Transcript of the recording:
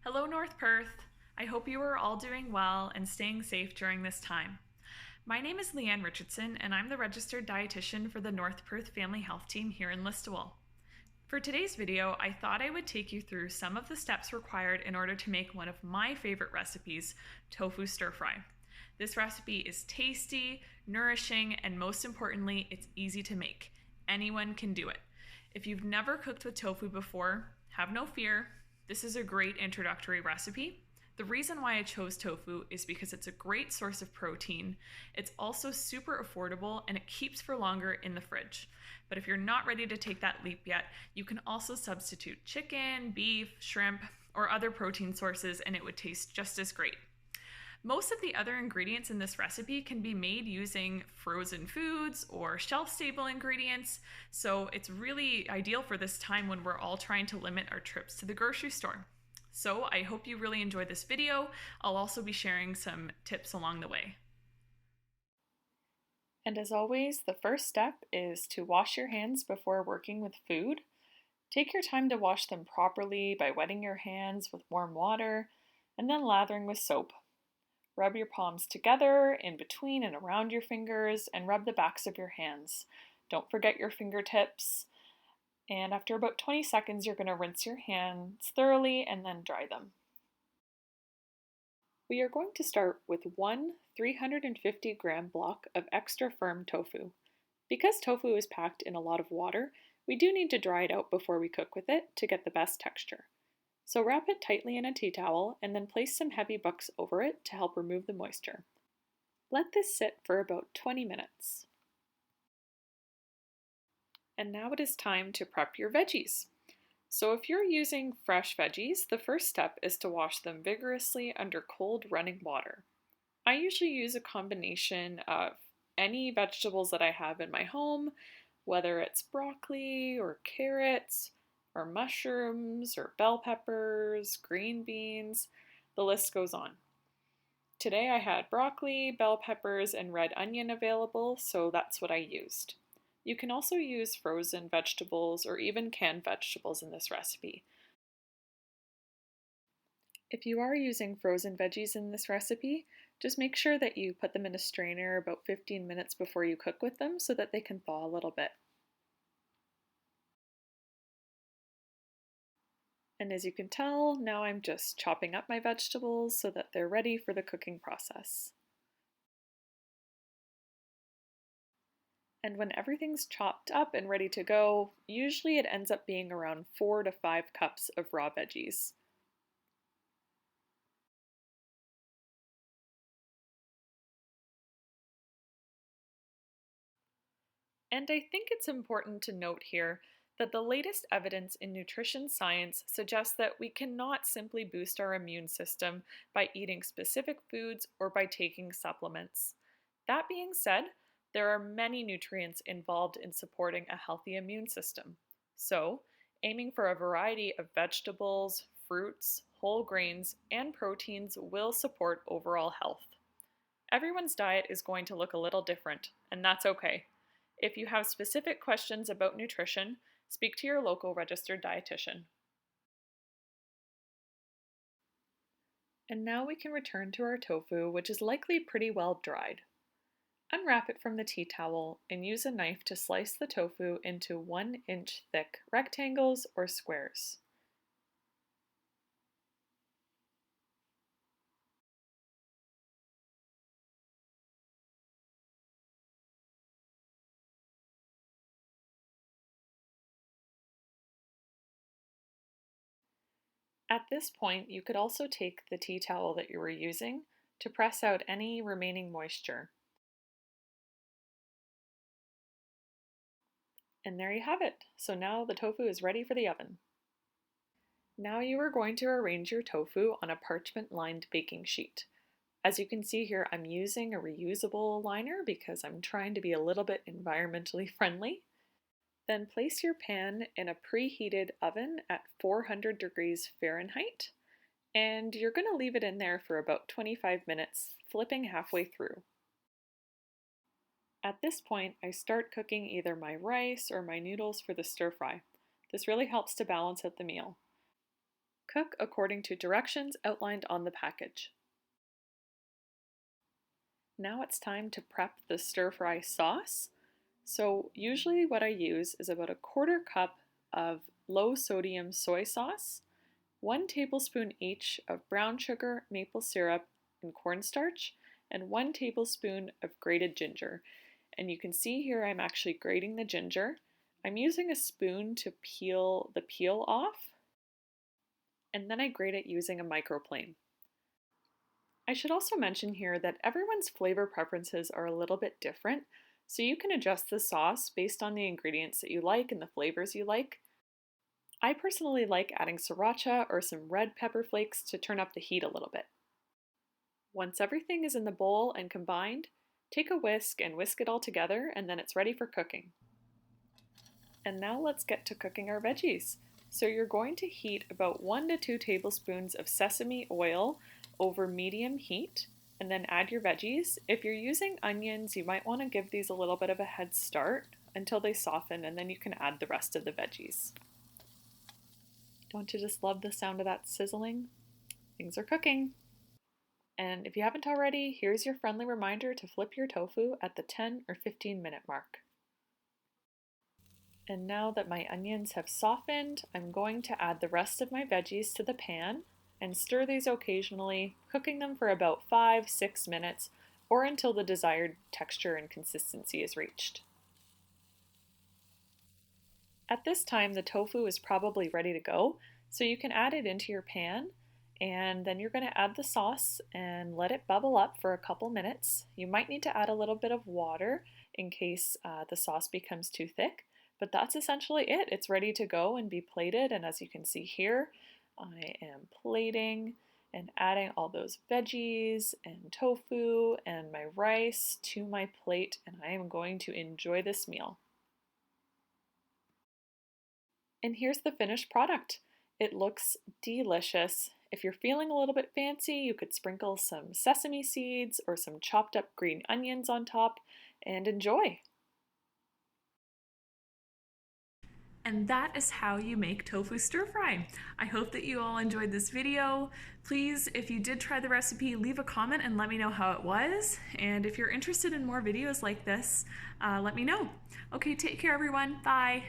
Hello, North Perth. I hope you are all doing well and staying safe during this time. My name is Leanne Richardson, and I'm the Registered Dietitian for the North Perth Family Health Team here in Listowel. For today's video, I thought I would take you through some of the steps required in order to make one of my favorite recipes, tofu stir fry. This recipe is tasty, nourishing, and most importantly, it's easy to make. Anyone can do it. If you've never cooked with tofu before, have no fear. This is a great introductory recipe. The reason why I chose tofu is because it's a great source of protein. It's also super affordable and it keeps for longer in the fridge. But if you're not ready to take that leap yet, you can also substitute chicken, beef, shrimp, or other protein sources and it would taste just as great. Most of the other ingredients in this recipe can be made using frozen foods or shelf-stable ingredients, so it's really ideal for this time when we're all trying to limit our trips to the grocery store. So I hope you really enjoy this video. I'll also be sharing some tips along the way. And as always, the first step is to wash your hands before working with food. Take your time to wash them properly by wetting your hands with warm water and then lathering with soap. Rub your palms together, in between and around your fingers, and rub the backs of your hands. Don't forget your fingertips. And after about 20 seconds, you're going to rinse your hands thoroughly and then dry them. We are going to start with one 350 gram block of extra firm tofu. Because tofu is packed in a lot of water, we do need to dry it out before we cook with it to get the best texture. So wrap it tightly in a tea towel and then place some heavy books over it to help remove the moisture. Let this sit for about 20 minutes. And now it is time to prep your veggies. So if you're using fresh veggies, the first step is to wash them vigorously under cold running water. I usually use a combination of any vegetables that I have in my home, whether it's broccoli or carrots, or mushrooms, or bell peppers, green beans, the list goes on. Today I had broccoli, bell peppers, and red onion available, so that's what I used. You can also use frozen vegetables or even canned vegetables in this recipe. If you are using frozen veggies in this recipe, just make sure that you put them in a strainer about 15 minutes before you cook with them so that they can thaw a little bit. And as you can tell, now I'm just chopping up my vegetables so that they're ready for the cooking process. And when everything's chopped up and ready to go, usually it ends up being around 4 to 5 cups of raw veggies. And I think it's important to note here that the latest evidence in nutrition science suggests that we cannot simply boost our immune system by eating specific foods or by taking supplements. That being said, there are many nutrients involved in supporting a healthy immune system. So, aiming for a variety of vegetables, fruits, whole grains, and proteins will support overall health. Everyone's diet is going to look a little different, and that's okay. If you have specific questions about nutrition, speak to your local registered dietitian. And now we can return to our tofu, which is likely pretty well dried. Unwrap it from the tea towel and use a knife to slice the tofu into 1-inch thick rectangles or squares. At this point, you could also take the tea towel that you were using to press out any remaining moisture. And there you have it. So now the tofu is ready for the oven. Now you are going to arrange your tofu on a parchment-lined baking sheet. As you can see here, I'm using a reusable liner because I'm trying to be a little bit environmentally friendly. Then place your pan in a preheated oven at 400 degrees Fahrenheit, and you're going to leave it in there for about 25 minutes, flipping halfway through. At this point, I start cooking either my rice or my noodles for the stir fry. This really helps to balance out the meal. Cook according to directions outlined on the package. Now it's time to prep the stir-fry sauce. So usually what I use is about a quarter cup of low sodium soy sauce, 1 tablespoon each of brown sugar, maple syrup, and cornstarch, and 1 tablespoon of grated ginger. And you can see here I'm actually grating the ginger. I'm using a spoon to peel the peel off, and then I grate it using a microplane. I should also mention here that everyone's flavor preferences are a little bit different, so you can adjust the sauce based on the ingredients that you like and the flavors you like. I personally like adding sriracha or some red pepper flakes to turn up the heat a little bit. Once everything is in the bowl and combined, take a whisk and whisk it all together, and then it's ready for cooking. And now let's get to cooking our veggies. So you're going to heat about 1 to 2 tablespoons of sesame oil over medium heat, and then add your veggies. If you're using onions, you might want to give these a little bit of a head start until they soften, and then you can add the rest of the veggies. Don't you just love the sound of that sizzling? Things are cooking. And if you haven't already, here's your friendly reminder to flip your tofu at the 10 or 15-minute mark. And now that my onions have softened, I'm going to add the rest of my veggies to the pan and stir these occasionally, cooking them for about 5-6 minutes or until the desired texture and consistency is reached. At this time, the tofu is probably ready to go, so you can add it into your pan, and then you're going to add the sauce and let it bubble up for a couple minutes. You might need to add a little bit of water in case the sauce becomes too thick. But that's essentially it. It's ready to go and be plated, and as you can see here, I am plating and adding all those veggies and tofu and my rice to my plate, and I am going to enjoy this meal. And here's the finished product. It looks delicious. If you're feeling a little bit fancy, you could sprinkle some sesame seeds or some chopped up green onions on top and enjoy. And that is how you make tofu stir fry. I hope that you all enjoyed this video. Please, if you did try the recipe, leave a comment and let me know how it was. And if you're interested in more videos like this, let me know. Okay, take care everyone. Bye.